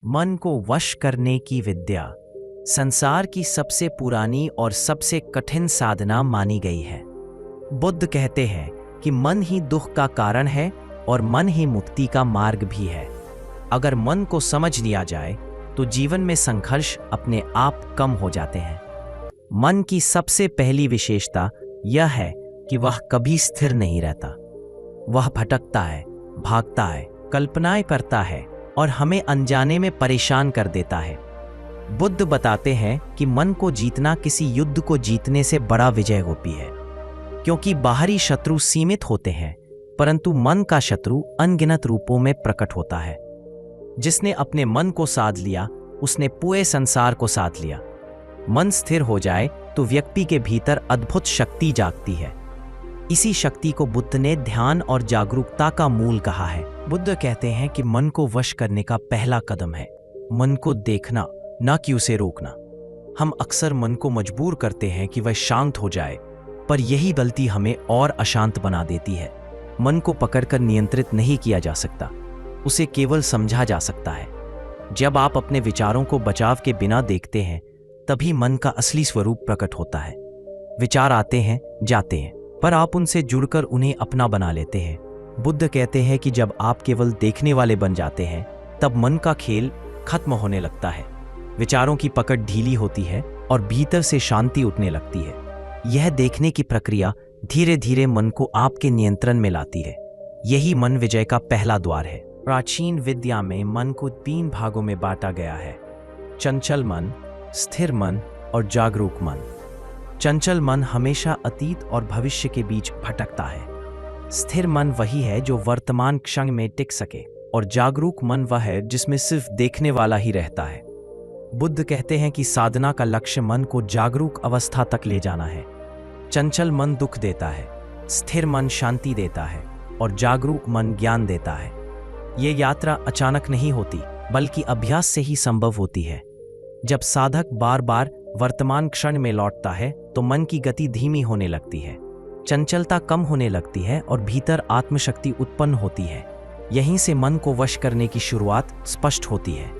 मन को वश करने की विद्या संसार की सबसे पुरानी और सबसे कठिन साधना मानी गई है। बुद्ध कहते हैं कि मन ही दुख का कारण है और मन ही मुक्ति का मार्ग भी है। अगर मन को समझ लिया जाए तो जीवन में संघर्ष अपने आप कम हो जाते हैं। मन की सबसे पहली विशेषता यह है कि वह कभी स्थिर नहीं रहता। वह भटकता है, भागता है, कल्पनाएं करता है और हमें अनजाने में परेशान कर देता है। बुद्ध बताते हैं कि मन को जीतना किसी युद्ध को जीतने से बड़ा विजय होती है, क्योंकि बाहरी शत्रु सीमित होते हैं परंतु मन का शत्रु अनगिनत रूपों में प्रकट होता है। जिसने अपने मन को साध लिया उसने पूरे संसार को साध लिया। मन स्थिर हो जाए तो व्यक्ति के भीतर अद्भुत शक्ति जागती है। इसी शक्ति को बुद्ध ने ध्यान और जागरूकता का मूल कहा है। बुद्ध कहते हैं कि मन को वश करने का पहला कदम है मन को देखना, ना कि उसे रोकना। हम अक्सर मन को मजबूर करते हैं कि वह शांत हो जाए, पर यही गलती हमें और अशांत बना देती है। मन को पकड़कर नियंत्रित नहीं किया जा सकता, उसे केवल समझा जा सकता है। जब आप अपने विचारों को बचाव के बिना देखते हैं तभी मन का असली स्वरूप प्रकट होता है। विचार आते हैं, जाते हैं, पर आप उनसे जुड़कर उन्हें अपना बना लेते हैं। बुद्ध कहते हैं कि जब आप केवल देखने वाले बन जाते हैं तब मन का खेल खत्म होने लगता है। विचारों की पकड़ ढीली होती है और भीतर से शांति उठने लगती है। यह देखने की प्रक्रिया धीरे धीरे मन को आपके नियंत्रण में लाती है। यही मन विजय का पहला द्वार है। प्राचीन विद्या में मन को 3 भागों में बांटा गया है: चंचल मन, स्थिर मन और जागरूक मन। चंचल मन हमेशा अतीत और भविष्य के बीच भटकता है। स्थिर मन वही है जो वर्तमान क्षण में टिक सके और जागरूक मन वह है जिसमें सिर्फ देखने वाला ही रहता है। बुद्ध कहते हैं कि साधना का लक्ष्य मन को जागरूक अवस्था तक ले जाना है। चंचल मन दुख देता है, स्थिर मन शांति देता है और जागरूक मन ज्ञान देता है। ये यात्रा अचानक नहीं होती बल्कि अभ्यास से ही संभव होती है। जब साधक बार बार वर्तमान क्षण में लौटता है तो मन की गति धीमी होने लगती है, चंचलता कम होने लगती है और भीतर आत्मशक्ति उत्पन्न होती है। यहीं से मन को वश करने की शुरुआत स्पष्ट होती है।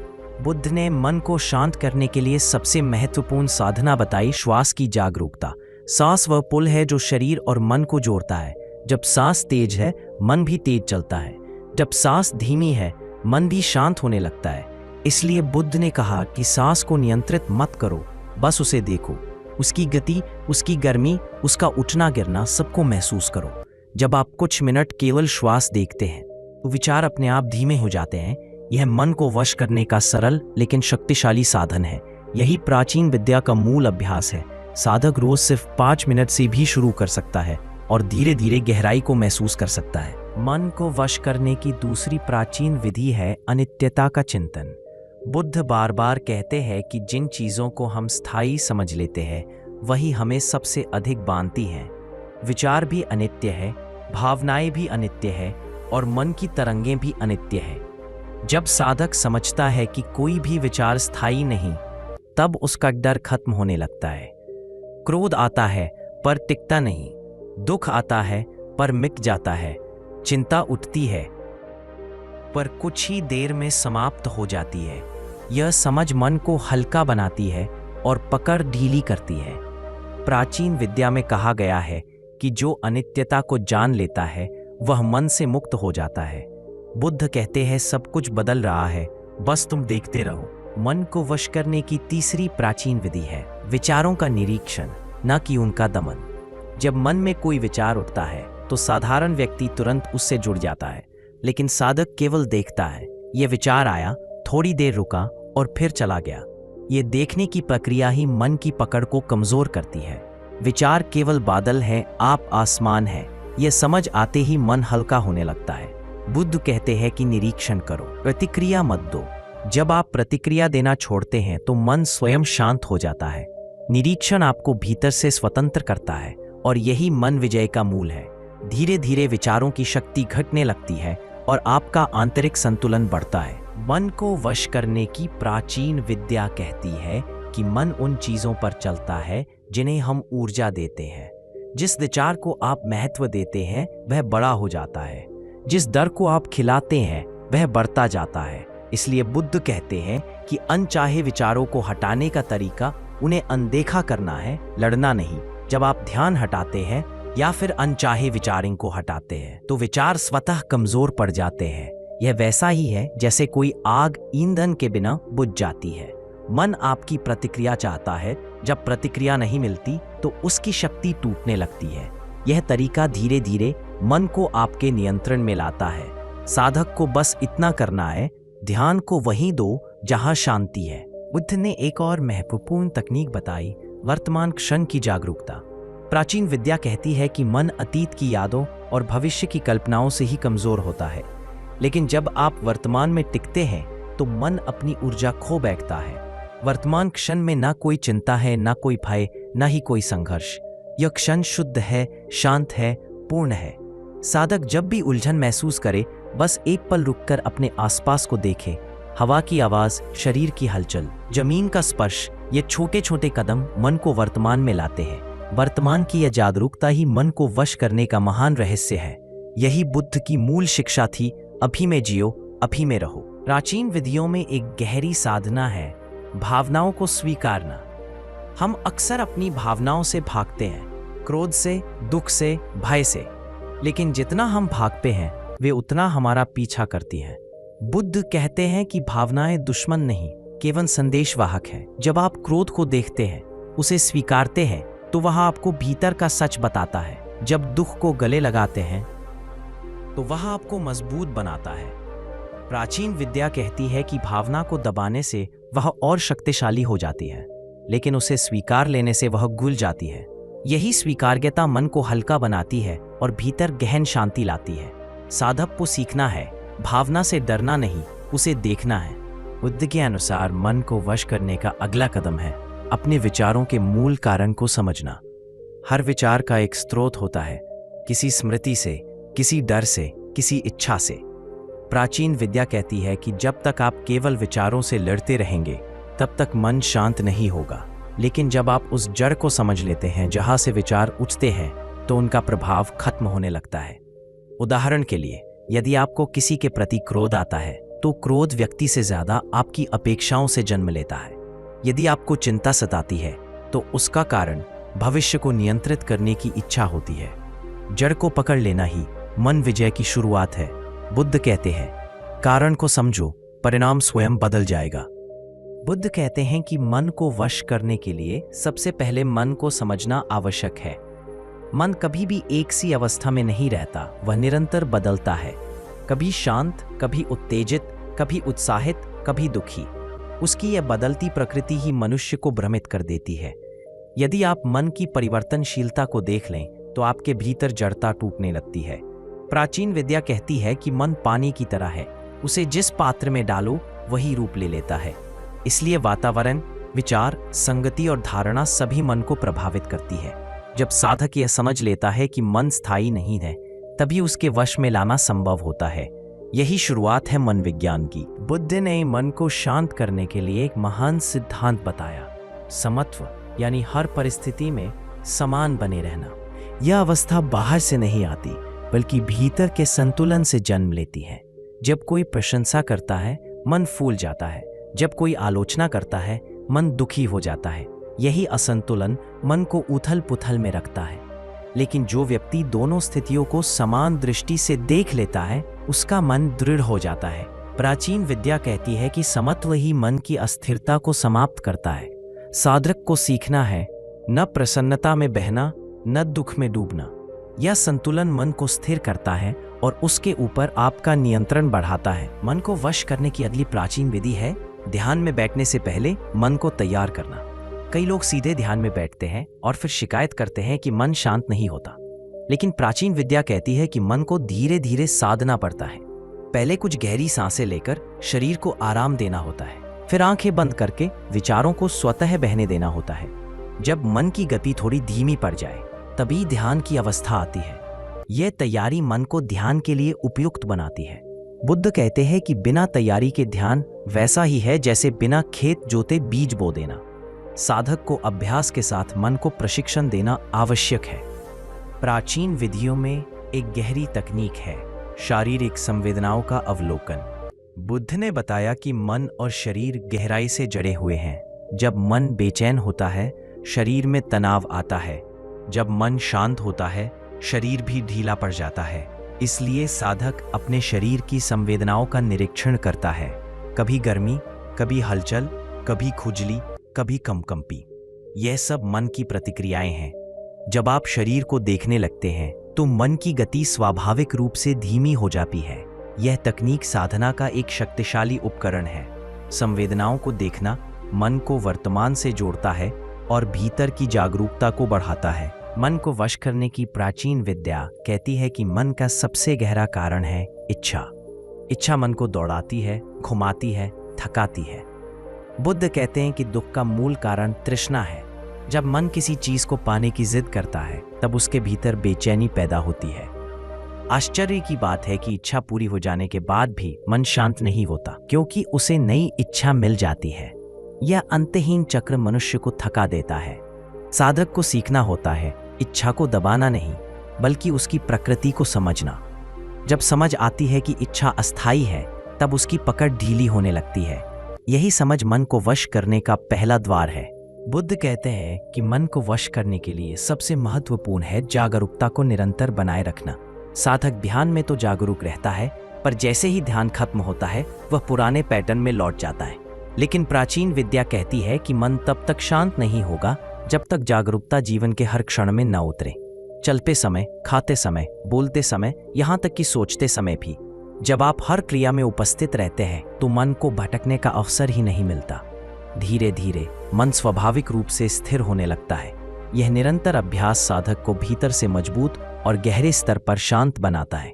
बुद्ध ने मन को शांत करने के लिए सबसे महत्वपूर्ण साधना बताई श्वास की जागरूकता। सांस वह पुल है जो शरीर और मन को जोड़ता है। जब सांस तेज है मन भी तेज चलता है, जब सांस धीमी है मन भी शांत होने लगता है। इसलिए बुद्ध ने कहा कि सांस को नियंत्रित मत करो, बस उसे देखो। उसकी गति, उसकी गर्मी, उसका उठना गिरना सबको महसूस करो। जब आप कुछ मिनट केवल श्वास देखते हैं तो विचार अपने आप धीमे हो जाते हैं। यह मन को वश करने का सरल लेकिन शक्तिशाली साधन है। यही प्राचीन विद्या का मूल अभ्यास है। साधक रोज सिर्फ 5 मिनट से भी शुरू कर सकता है और धीरे धीरे गहराई को महसूस कर सकता है। मन को वश करने की दूसरी प्राचीन विधि है अनित्यता का चिंतन। बुद्ध बार बार कहते हैं कि जिन चीजों को हम स्थायी समझ लेते हैं वही हमें सबसे अधिक बांधती हैं। विचार भी अनित्य है, भावनाएं भी अनित्य है और मन की तरंगें भी अनित्य है। जब साधक समझता है कि कोई भी विचार स्थायी नहीं, तब उसका डर खत्म होने लगता है। क्रोध आता है पर टिकता नहीं, दुख आता है पर मिट जाता है, चिंता उठती है पर कुछ ही देर में समाप्त हो जाती है। यह समझ मन को हल्का बनाती है और पकड़ ढीली करती है। प्राचीन विद्या में कहा गया है कि जो अनित्यता को जान लेता है वह मन से मुक्त हो जाता है। बुद्ध कहते हैं सब कुछ बदल रहा है, बस तुम देखते रहो। मन को वश करने की तीसरी प्राचीन विधि है विचारों का निरीक्षण, न कि उनका दमन। जब मन में कोई विचार उठता है तो साधारण व्यक्ति तुरंत उससे जुड़ जाता है, लेकिन साधक केवल देखता है। यह विचार आया, थोड़ी देर रुका और फिर चला गया। ये देखने की प्रक्रिया ही मन की पकड़ को कमजोर करती है। विचार केवल बादल है, आप आसमान है, यह समझ आते ही मन हल्का होने लगता है। बुद्ध कहते हैं कि निरीक्षण करो, प्रतिक्रिया मत दो। जब आप प्रतिक्रिया देना छोड़ते हैं तो मन स्वयं शांत हो जाता है। निरीक्षण आपको भीतर से स्वतंत्र करता है और यही मन विजय का मूल है। धीरे धीरे विचारों की शक्ति घटने लगती है और आपका आंतरिक संतुलन बढ़ता है। मन को वश करने की प्राचीन विद्या कहती है कि मन उन चीजों पर चलता है जिन्हें हम ऊर्जा देते हैं। जिस विचार को आप महत्व देते हैं वह बड़ा हो जाता है, जिस डर को आप खिलाते हैं वह बढ़ता जाता है। इसलिए बुद्ध कहते हैं कि अनचाहे विचारों को हटाने का तरीका उन्हें अनदेखा करना है, लड़ना नहीं। जब आप ध्यान हटाते हैं या फिर अनचाहे विचारों को हटाते हैं तो विचार स्वतः कमजोर पड़ जाते हैं। यह वैसा ही है जैसे कोई आग ईंधन के बिना बुझ जाती है। मन आपकी प्रतिक्रिया चाहता है, जब प्रतिक्रिया नहीं मिलती तो उसकी शक्ति टूटने लगती है। यह तरीका धीरे धीरे मन को आपके नियंत्रण में लाता है। साधक को बस इतना करना है, ध्यान को वहीं दो जहां शांति है। बुद्ध ने एक और महत्वपूर्ण तकनीक बताई, वर्तमान क्षण की जागरूकता। प्राचीन विद्या कहती है कि मन अतीत की यादों और भविष्य की कल्पनाओं से ही कमजोर होता है, लेकिन जब आप वर्तमान में टिकते हैं तो मन अपनी ऊर्जा खो बैठता है। वर्तमान क्षण में ना कोई चिंता है, ना कोई भय, ना ही कोई संघर्ष। यह क्षण शुद्ध है, शांत है, पूर्ण है। साधक जब भी उलझन महसूस करे, बस एक पल रुककर अपने आसपास को देखे। हवा की आवाज, शरीर की हलचल, जमीन का स्पर्श, ये छोटे छोटे कदम मन को वर्तमान में लाते हैं। वर्तमान की यह जागरूकता ही मन को वश करने का महान रहस्य है। यही बुद्ध की मूल शिक्षा थी, अभी में जियो, अभी में रहो। प्राचीन विधियों में एक गहरी साधना है, भावनाओं को स्वीकारना। हम अक्सर अपनी भावनाओं से भागते हैं, क्रोध से, दुख से, भय से, लेकिन जितना हम भागते हैं वे उतना हमारा पीछा करती हैं। बुद्ध कहते हैं कि भावनाएं दुश्मन नहीं, केवल संदेशवाहक हैं। जब आप क्रोध को देखते हैं, उसे स्वीकारते हैं, तो वह आपको भीतर का सच बताता है। जब दुख को गले लगाते हैं तो वह आपको मजबूत बनाता है। प्राचीन विद्या कहती है कि भावना को दबाने से वह और शक्तिशाली हो जाती है, लेकिन उसे स्वीकार लेने से वह घुल जाती है। यही स्वीकार्यता मन को हल्का बनाती है और भीतर गहन शांति लाती है। साधक को सीखना है, भावना से डरना नहीं, उसे देखना है। बुद्ध के अनुसार मन को वश करने का अगला कदम है अपने विचारों के मूल कारण को समझना। हर विचार का एक स्रोत होता है, किसी स्मृति से, किसी डर से, किसी इच्छा से। प्राचीन विद्या कहती है कि जब तक आप केवल विचारों से लड़ते रहेंगे तब तक मन शांत नहीं होगा, लेकिन जब आप उस जड़ को समझ लेते हैं जहां से विचार उठते हैं तो उनका प्रभाव खत्म होने लगता है। उदाहरण के लिए, यदि आपको किसी के प्रति क्रोध आता है तो क्रोध व्यक्ति से ज्यादा आपकी अपेक्षाओं से जन्म लेता है। यदि आपको चिंता सताती है तो उसका कारण भविष्य को नियंत्रित करने की इच्छा होती है। जड़ को पकड़ लेना ही मन विजय की शुरुआत है। बुद्ध कहते हैं, कारण को समझो, परिणाम स्वयं बदल जाएगा। बुद्ध कहते हैं कि मन को वश करने के लिए सबसे पहले मन को समझना आवश्यक है। मन कभी भी एक सी अवस्था में नहीं रहता, वह निरंतर बदलता है। कभी शांत, कभी उत्तेजित, कभी उत्साहित, कभी दुखी। उसकी यह बदलती प्रकृति ही मनुष्य को भ्रमित कर देती है। यदि आप मन की परिवर्तनशीलता को देख लें तो आपके भीतर जड़ता टूटने लगती है। प्राचीन विद्या कहती है कि मन पानी की तरह है, उसे जिस पात्र में डालो वही रूप ले लेता है। इसलिए वातावरण, विचार, संगति और धारणा सभी मन को प्रभावित करती है। जब साधक यह समझ लेता है कि मन स्थायी नहीं है, तभी उसके वश में लाना संभव होता है। यही शुरुआत है मन विज्ञान की। बुद्ध ने मन को शांत करने के लिए एक महान सिद्धांत बताया, समत्व, यानी हर परिस्थिति में समान बने रहना। यह अवस्था बाहर से नहीं आती, बल्कि भीतर के संतुलन से जन्म लेती है। जब कोई प्रशंसा करता है, मन फूल जाता है। जब कोई आलोचना करता है, मन दुखी हो जाता है। यही असंतुलन मन को उथल पुथल में रखता है। लेकिन जो व्यक्ति दोनों स्थितियों को समान दृष्टि से देख लेता है, उसका मन दृढ़ हो जाता है। प्राचीन विद्या कहती है कि समत्व ही मन की अस्थिरता को समाप्त करता है। साधक को सीखना है न प्रसन्नता में बहना, न दुख में डूबना। यह संतुलन मन को स्थिर करता है और उसके ऊपर आपका नियंत्रण बढ़ाता है। मन को वश करने की अगली प्राचीन विधि है ध्यान में बैठने से पहले मन को तैयार करना। कई लोग सीधे ध्यान में बैठते हैं और फिर शिकायत करते हैं कि मन शांत नहीं होता। लेकिन प्राचीन विद्या कहती है कि मन को धीरे धीरे साधना पड़ता है। पहले कुछ गहरी सांसें लेकर शरीर को आराम देना होता है, फिर आंखें बंद करके विचारों को स्वतः बहने देना होता है। जब मन की गति थोड़ी धीमी पड़ जाए तभी ध्यान की अवस्था आती है। यह तैयारी मन को ध्यान के लिए उपयुक्त बनाती है। बुद्ध कहते हैं कि बिना तैयारी के ध्यान वैसा ही है जैसे बिना खेत जोते बीज बो देना। साधक को अभ्यास के साथ मन को प्रशिक्षण देना आवश्यक है। प्राचीन विधियों में एक गहरी तकनीक है शारीरिक संवेदनाओं का अवलोकन। बुद्ध ने बताया कि मन और शरीर गहराई से जुड़े हुए हैं। जब मन बेचैन होता है, शरीर में तनाव आता है। जब मन शांत होता है, शरीर भी ढीला पड़ जाता है। इसलिए साधक अपने शरीर की संवेदनाओं का निरीक्षण करता है। कभी गर्मी, कभी हलचल, कभी खुजली, कभी कंपी। यह सब मन की प्रतिक्रियाएं हैं। जब आप शरीर को देखने लगते हैं तो मन की गति स्वाभाविक रूप से धीमी हो जाती है। यह तकनीक साधना का एक शक्तिशाली उपकरण है। संवेदनाओं को देखना मन को वर्तमान से जोड़ता है और भीतर की जागरूकता को बढ़ाता है। मन को वश करने की प्राचीन विद्या कहती है कि मन का सबसे गहरा कारण है इच्छा। इच्छा मन को दौड़ाती है, घुमाती है, थकाती है। बुद्ध कहते हैं कि दुख का मूल कारण तृष्णा है। जब मन किसी चीज को पाने की जिद करता है, तब उसके भीतर बेचैनी पैदा होती है। आश्चर्य की बात है कि इच्छा पूरी हो जाने के बाद भी मन शांत नहीं होता, क्योंकि उसे नई इच्छा मिल जाती है। यह अंतहीन चक्र मनुष्य को थका देता है। साधक को सीखना होता है इच्छा को दबाना नहीं, बल्कि उसकी प्रकृति को समझना। जब समझ आती है कि इच्छा अस्थायी है, तब उसकी पकड़ ढीली होने लगती है। यही समझ मन को वश करने का पहला द्वार है। बुद्ध कहते हैं कि मन को वश करने के लिए सबसे महत्वपूर्ण है जागरूकता को निरंतर बनाए रखना। साधक ध्यान में तो जागरूक रहता है, पर जैसे ही ध्यान खत्म होता है, वह पुराने पैटर्न में लौट जाता है। लेकिन प्राचीन विद्या कहती है कि मन तब तक शांत नहीं होगा जब तक जागरूकता जीवन के हर क्षण में न उतरे। चलते समय, खाते समय, बोलते समय, यहाँ तक कि सोचते समय भी। जब आप हर क्रिया में उपस्थित रहते हैं तो मन को भटकने का अवसर ही नहीं मिलता। धीरे धीरे मन स्वाभाविक रूप से स्थिर होने लगता है। यह निरंतर अभ्यास साधक को भीतर से मजबूत और गहरे स्तर पर शांत बनाता है।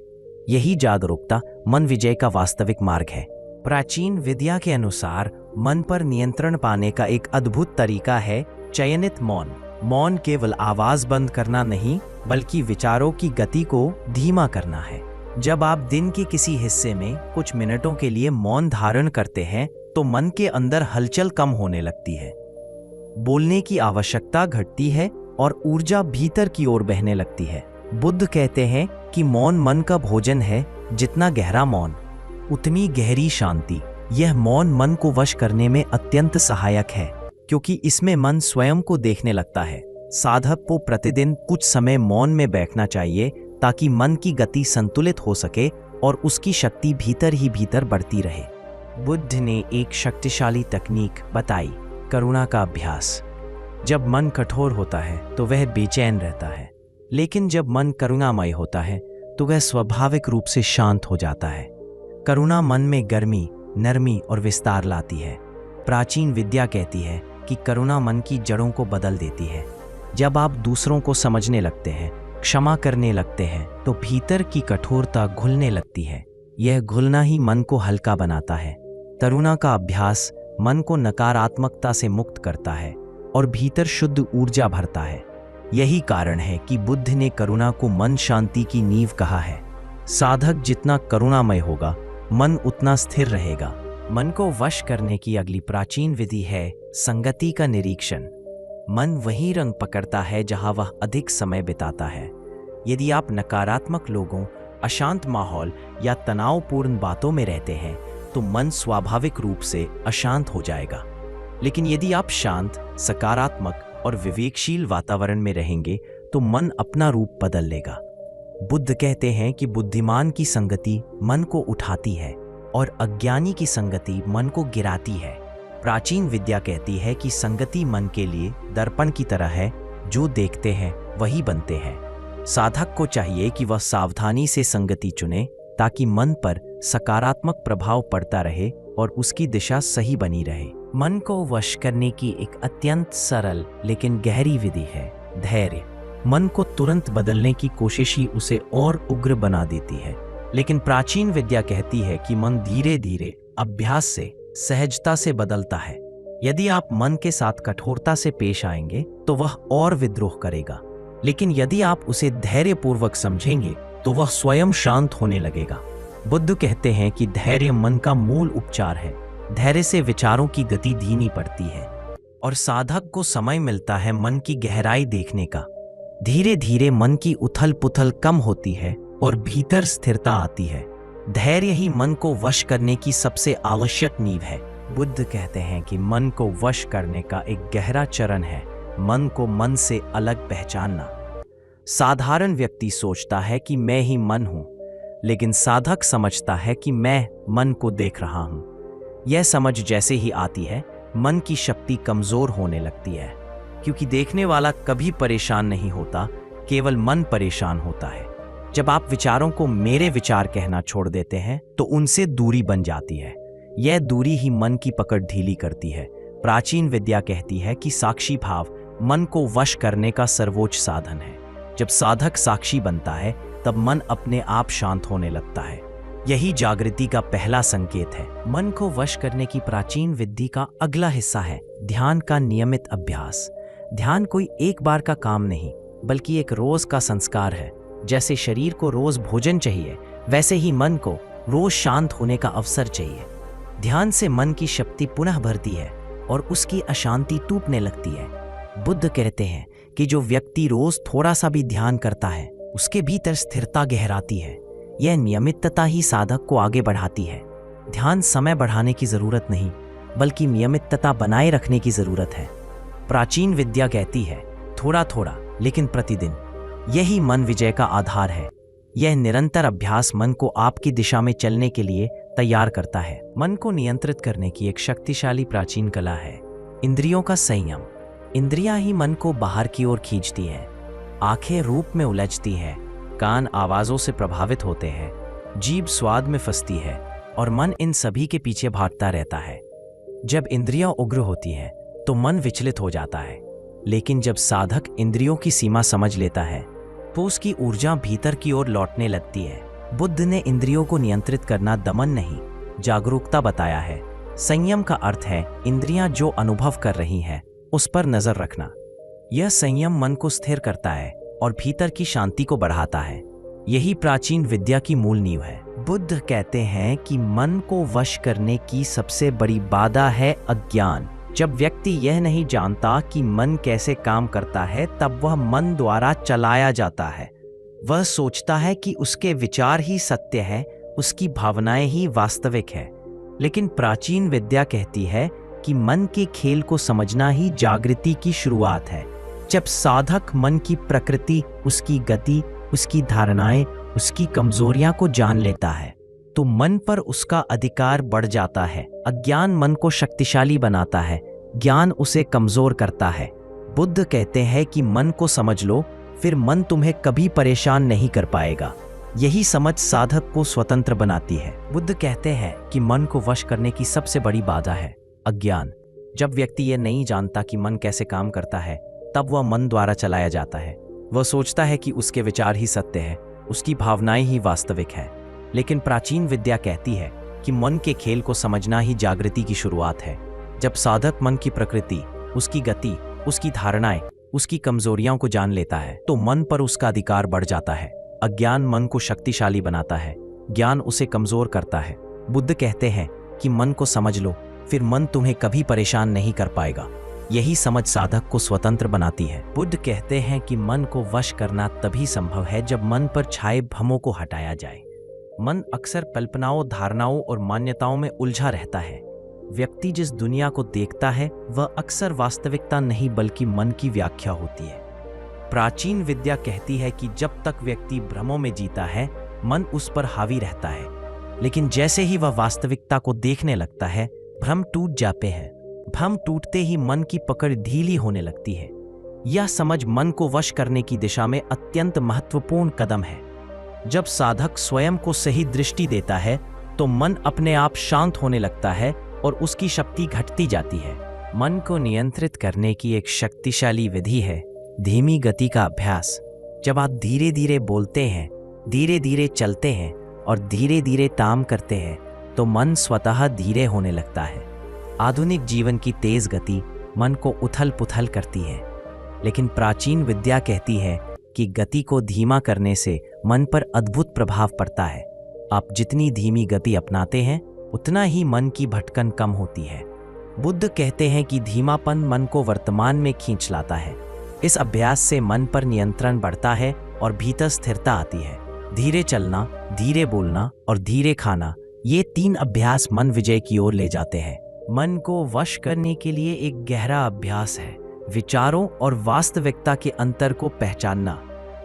यही जागरूकता मन विजय का वास्तविक मार्ग है। प्राचीन विद्या के अनुसार मन पर नियंत्रण पाने का एक अद्भुत तरीका है चयनित मौन। मौन केवल आवाज बंद करना नहीं, बल्कि विचारों की गति को धीमा करना है। जब आप दिन के किसी हिस्से में कुछ मिनटों के लिए मौन धारण करते हैं, तो मन के अंदर हलचल कम होने लगती है। बोलने की आवश्यकता घटती है और ऊर्जा भीतर की ओर बहने लगती है। बुद्ध कहते हैं कि मौन मन का भोजन है। जितना गहरा मौन, उतनी गहरी शांति। यह मौन मन को वश करने में अत्यंत सहायक है, क्योंकि इसमें मन स्वयं को देखने लगता है। साधक को प्रतिदिन कुछ समय मौन में बैठना चाहिए, ताकि मन की गति संतुलित हो सके और उसकी शक्ति भीतर ही भीतर बढ़ती रहे। बुद्ध ने एक शक्तिशाली तकनीक बताई, करुणा का अभ्यास। जब मन कठोर होता है तो वह बेचैन रहता है, लेकिन जब मन करुणामय होता है तो वह स्वाभाविक रूप से शांत हो जाता है। करुणा मन में गर्मी, नरमी और विस्तार लाती है। प्राचीन विद्या कहती है कि करुणा मन की जड़ों को बदल देती है। जब आप दूसरों को समझने लगते हैं, क्षमा करने लगते हैं, तो भीतर की कठोरता घुलने लगती है। यह घुलना ही मन को हल्का बनाता है। करुणा का अभ्यास मन को नकारात्मकता से मुक्त करता है और भीतर शुद्ध ऊर्जा भरता है। यही कारण है कि बुद्ध ने करुणा को मन शांति की नींव कहा है। साधक जितना करुणामय होगा, मन उतना स्थिर रहेगा। मन को वश करने की अगली प्राचीन विधि है संगति का निरीक्षण। मन वही रंग पकड़ता है जहां वह अधिक समय बिताता है। यदि आप नकारात्मक लोगों, अशांत माहौल या तनावपूर्ण बातों में रहते हैं, तो मन स्वाभाविक रूप से अशांत हो जाएगा। लेकिन यदि आप शांत, सकारात्मक और विवेकशील वातावरण में रहेंगे, तो मन अपना रूप बदल लेगा। बुद्ध कहते हैं कि बुद्धिमान की संगति मन को उठाती है और अज्ञानी की संगति मन को गिराती है। प्राचीन विद्या कहती है कि संगति मन के लिए दर्पण की तरह है, जो देखते हैं वही बनते हैं। साधक को चाहिए कि वह सावधानी से संगति चुने, ताकि मन पर सकारात्मक प्रभाव पड़ता रहे और उसकी दिशा सही बनी रहे। मन को वश करने की एक अत्यंत सरल लेकिन गहरी विधि है धैर्य। मन को तुरंत बदलने की कोशिश ही उसे और उग्र बना देती है, लेकिन प्राचीन विद्या कहती है कि मन धीरे धीरे अभ्यास से, सहजता से बदलता है। यदि आप मन के साथ कठोरता से पेश आएंगे तो वह और विद्रोह करेगा, लेकिन यदि आप उसे धैर्यपूर्वक समझेंगे तो वह स्वयं शांत होने लगेगा। बुद्ध कहते हैं कि धैर्य मन का मूल उपचार है। धैर्य से विचारों की गति धीमी पड़ती है और साधक को समय मिलता है मन की गहराई देखने का। धीरे धीरे मन की उथल पुथल कम होती है और भीतर स्थिरता आती है। धैर्य ही मन को वश करने की सबसे आवश्यक नींव है। बुद्ध कहते हैं कि मन को वश करने का एक गहरा चरण है मन को मन से अलग पहचानना। साधारण व्यक्ति सोचता है कि मैं ही मन हूं, लेकिन साधक समझता है कि मैं मन को देख रहा हूं। यह समझ जैसे ही आती है, मन की शक्ति कमजोर होने लगती है, क्योंकि देखने वाला कभी परेशान नहीं होता, केवल मन परेशान होता है। जब आप विचारों को मेरे विचार कहना छोड़ देते हैं, तो उनसे दूरी बन जाती है। यह दूरी ही मन की पकड़ ढीली करती है। प्राचीन विद्या कहती है कि साक्षी भाव मन को वश करने का सर्वोच्च साधन है। जब साधक साक्षी बनता है, तब मन अपने आप शांत होने लगता है। यही जागृति का पहला संकेत है। मन को वश करने की प्राचीन विधि का अगला हिस्सा है ध्यान का नियमित अभ्यास। ध्यान कोई एक बार का काम नहीं, बल्कि एक रोज का संस्कार है। जैसे शरीर को रोज भोजन चाहिए, वैसे ही मन को रोज शांत होने का अवसर चाहिए। ध्यान से मन की शक्ति पुनः भरती है और उसकी अशांति टूटने लगती है। बुद्ध कहते हैं कि जो व्यक्ति रोज थोड़ा सा भी ध्यान करता है, उसके भीतर स्थिरता गहराती है। यह नियमितता ही साधक को आगे बढ़ाती है। ध्यान समय बढ़ाने की जरूरत नहीं, बल्कि नियमितता बनाए रखने की जरूरत है। प्राचीन विद्या कहती है थोड़ा थोड़ा लेकिन प्रतिदिन। यही मन विजय का आधार है। यह निरंतर अभ्यास मन को आपकी दिशा में चलने के लिए तैयार करता है। मन को नियंत्रित करने की एक शक्तिशाली प्राचीन कला है इंद्रियों का संयम। इंद्रियां ही मन को बाहर की ओर खींचती हैं। आंखें रूप में उलझती हैं, कान आवाजों से प्रभावित होते हैं, जीभ स्वाद में फंसती है और मन इन सभी के पीछे भागता रहता है। जब इंद्रियां उग्र होती हैं, तो मन विचलित हो जाता है। लेकिन जब साधक इंद्रियों की सीमा समझ लेता है, तो उसकी ऊर्जा भीतर की ओर लौटने लगती है। बुद्ध ने इंद्रियों को नियंत्रित करना दमन नहीं, जागरूकता बताया है। संयम का अर्थ है इंद्रियां जो अनुभव कर रही हैं, उस पर नजर रखना। यह संयम मन को स्थिर करता है और भीतर की शांति को बढ़ाता है। यही प्राचीन विद्या की मूल नींव है। बुद्ध कहते हैं कि मन को वश करने की सबसे बड़ी बाधा है अज्ञान। जब व्यक्ति यह नहीं जानता कि मन कैसे काम करता है, तब वह मन द्वारा चलाया जाता है। वह सोचता है कि उसके विचार ही सत्य है, उसकी भावनाएं ही वास्तविक है। लेकिन प्राचीन विद्या कहती है कि मन के खेल को समझना ही जागृति की शुरुआत है। जब साधक मन की प्रकृति, उसकी गति, उसकी धारणाएं, उसकी कमजोरियां को जान लेता है, तो मन पर उसका अधिकार बढ़ जाता है। अज्ञान मन को शक्तिशाली बनाता है, ज्ञान उसे कमजोर करता है। बुद्ध कहते हैं कि मन को समझ लो, फिर मन तुम्हें कभी परेशान नहीं कर पाएगा। यही समझ साधक को स्वतंत्र बनाती है। बुद्ध कहते हैं कि मन को वश करने की सबसे बड़ी बाधा है अज्ञान। जब व्यक्ति यह नहीं जानता कि मन कैसे काम करता है, तब वह मन द्वारा चलाया जाता है। वह सोचता है कि उसके विचार ही सत्य है, उसकी भावनाएं ही वास्तविक है। लेकिन प्राचीन विद्या कहती है कि मन के खेल को समझना ही जागृति की शुरुआत है। जब साधक मन की प्रकृति, उसकी गति, उसकी धारणाएं, उसकी कमजोरियों को जान लेता है, तो मन पर उसका अधिकार बढ़ जाता है। अज्ञान मन को शक्तिशाली बनाता है, ज्ञान उसे कमजोर करता है। बुद्ध कहते हैं कि मन को समझ लो, फिर मन तुम्हें कभी परेशान नहीं कर पाएगा। यही समझ साधक को स्वतंत्र बनाती है। बुद्ध कहते हैं कि मन को वश करना तभी संभव है जब मन पर छाए भ्रमों को हटाया जाए। मन अक्सर कल्पनाओं, धारणाओं और मान्यताओं में उलझा रहता है। व्यक्ति जिस दुनिया को देखता है, वह अक्सर वास्तविकता नहीं बल्कि मन की व्याख्या होती है। प्राचीन विद्या कहती है कि जब तक व्यक्ति भ्रमों में जीता है, मन उस पर हावी रहता है। लेकिन जैसे ही वह वास्तविकता को देखने लगता है, भ्रम टूट जाते हैं। भ्रम टूटते ही मन की पकड़ ढीली होने लगती है। यह समझ मन को वश करने की दिशा में अत्यंत महत्वपूर्ण कदम है। जब साधक स्वयं को सही दृष्टि देता है, तो मन अपने आप शांत होने लगता है और उसकी शक्ति घटती जाती है। मन को नियंत्रित करने की एक शक्तिशाली विधि है धीमी गति का अभ्यास। जब आप धीरे धीरे बोलते हैं, धीरे धीरे चलते हैं और धीरे धीरे काम करते हैं, तो मन स्वतः धीरे होने लगता है। आधुनिक जीवन की तेज गति मन को उथल पुथल करती है, लेकिन प्राचीन विद्या कहती है कि गति को धीमा करने से मन पर अद्भुत प्रभाव पड़ता है। आप जितनी धीमी गति अपनाते हैं, उतना ही मन की भटकन कम होती है। बुद्ध कहते हैं कि धीमापन मन को वर्तमान में खींच लाता है। इस अभ्यास से मन पर नियंत्रण बढ़ता है और भीतर स्थिरता आती है। धीरे चलना, धीरे बोलना और धीरे खाना, ये 3 अभ्यास मन विजय की ओर ले जाते हैं। मन को वश करने के लिए एक गहरा अभ्यास है विचारों और वास्तविकता के अंतर को पहचानना।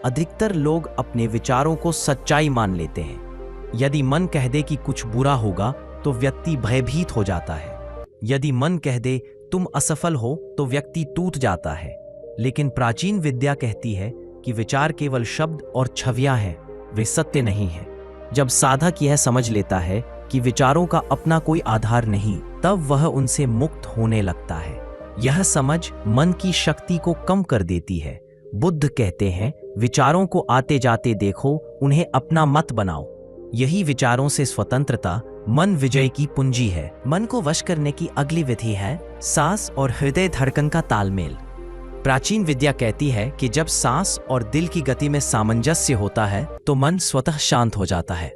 अधिकतर लोग अपने विचारों को सच्चाई मान लेते हैं। यदि मन कह दे कि कुछ बुरा होगा तो व्यक्ति भयभीत हो जाता है। यदि मन कह दे तुम असफल हो तो व्यक्ति टूट जाता है। लेकिन प्राचीन विद्या कहती है कि विचार केवल शब्द और छवियां हैं, वे सत्य नहीं हैं। जब साधक यह समझ लेता है कि विचारों का अपना कोई आधार नहीं, तब वह उनसे मुक्त होने लगता है। यह समझ मन की शक्ति को कम कर देती है। बुद्ध कहते हैं, विचारों को आते जाते देखो, उन्हें अपना मत बनाओ। यही विचारों से स्वतंत्रता मन विजय की पूंजी है। मन को वश करने की अगली विधि है सांस और हृदय धड़कन का तालमेल। प्राचीन विद्या कहती है कि जब सांस और दिल की गति में सामंजस्य होता है तो मन स्वतः शांत हो जाता है।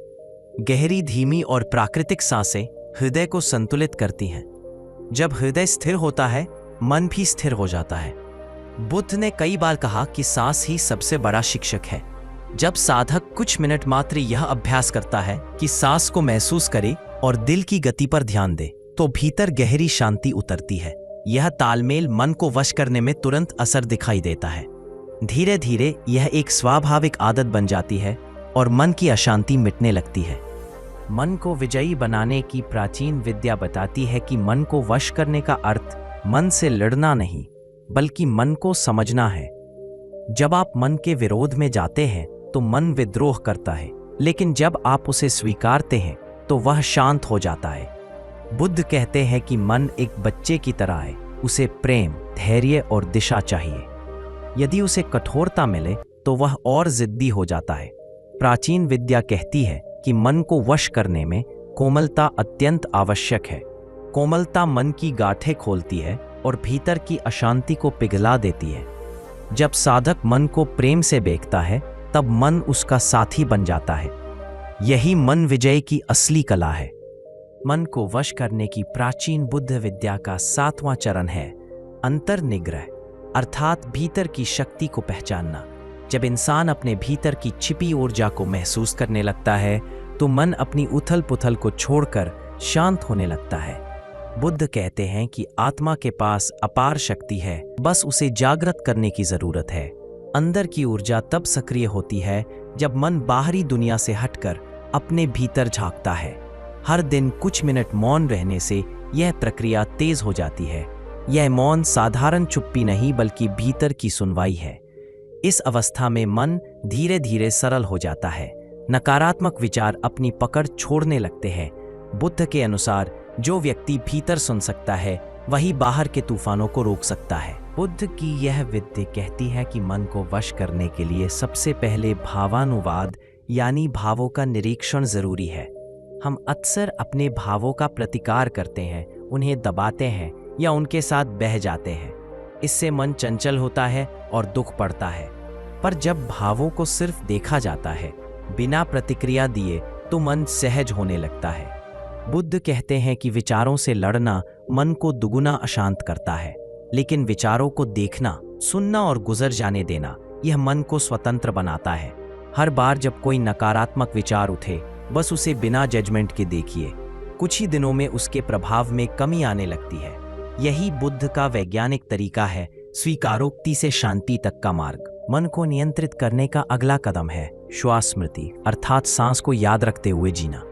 गहरी, धीमी और प्राकृतिक सांसें हृदय को संतुलित करती हैं। जब हृदय स्थिर होता है, मन भी स्थिर हो जाता है। बुद्ध ने कई बार कहा कि सांस ही सबसे बड़ा शिक्षक है। जब साधक कुछ मिनट मात्र यह अभ्यास करता है कि सांस को महसूस करे और दिल की गति पर ध्यान दे, तो भीतर गहरी शांति उतरती है। यह तालमेल मन को वश करने में तुरंत असर दिखाई देता है। धीरे धीरे यह एक स्वाभाविक आदत बन जाती है और मन की अशांति मिटने लगती है। मन को विजयी बनाने की प्राचीन विद्या बताती है कि मन को वश करने का अर्थ मन से लड़ना नहीं, बल्कि मन को समझना है। जब आप मन के विरोध में जाते हैं तो मन विद्रोह करता है, लेकिन जब आप उसे स्वीकारते हैं तो वह शांत हो जाता है। बुद्ध कहते हैं कि मन एक बच्चे की तरह है, उसे प्रेम, धैर्य और दिशा चाहिए। यदि उसे कठोरता मिले तो वह और जिद्दी हो जाता है। प्राचीन विद्या कहती है कि मन को वश करने में कोमलता अत्यंत आवश्यक है। कोमलता मन की गांठें खोलती है और भीतर की अशांति को पिघला देती है। जब साधक मन को प्रेम से देखता है, तब मन उसका साथी बन जाता है। यही मन विजय की असली कला है। मन को वश करने की प्राचीन बुद्ध विद्या का 7वां चरण है अंतर्निग्रह, अर्थात भीतर की शक्ति को पहचानना। जब इंसान अपने भीतर की छिपी ऊर्जा को महसूस करने लगता है तो मन अपनी उथल पुथल को छोड़कर शांत होने लगता है। बुद्ध कहते हैं कि आत्मा के पास अपार शक्ति है, बस उसे जागृत करने की जरूरत है। अंदर की ऊर्जा तब सक्रिय होती है जब मन बाहरी दुनिया से हटकर अपने भीतर झांकता है। हर दिन कुछ मिनट मौन रहने से यह प्रक्रिया तेज हो जाती है। यह मौन साधारण चुप्पी नहीं, बल्कि भीतर की सुनवाई है। इस अवस्था में मन धीरे धीरे सरल हो जाता है। नकारात्मक विचार अपनी पकड़ छोड़ने लगते हैं। बुद्ध के अनुसार जो व्यक्ति भीतर सुन सकता है, वही बाहर के तूफानों को रोक सकता है। बुद्ध की यह विद्या कहती है कि मन को वश करने के लिए सबसे पहले भावानुवाद यानी भावों का निरीक्षण जरूरी है। हम अक्सर अपने भावों का प्रतिकार करते हैं, उन्हें दबाते हैं या उनके साथ बह जाते हैं। इससे मन चंचल होता है और दुख पड़ता है। पर जब भावों को सिर्फ देखा जाता है, बिना प्रतिक्रिया दिए, तो मन सहज होने लगता है। बुद्ध कहते हैं कि विचारों से लड़ना मन को दुगुना अशांत करता है, लेकिन विचारों को देखना, सुनना और गुजर जाने देना, यह मन को स्वतंत्र बनाता है। हर बार जब कोई नकारात्मक विचार उठे, बस उसे बिना जजमेंट के देखिए। कुछ ही दिनों में उसके प्रभाव में कमी आने लगती है। यही बुद्ध का वैज्ञानिक तरीका है, स्वीकारोक्ति से शांति तक का मार्ग। मन को नियंत्रित करने का अगला कदम है श्वास स्मृति, अर्थात सांस को याद रखते हुए जीना।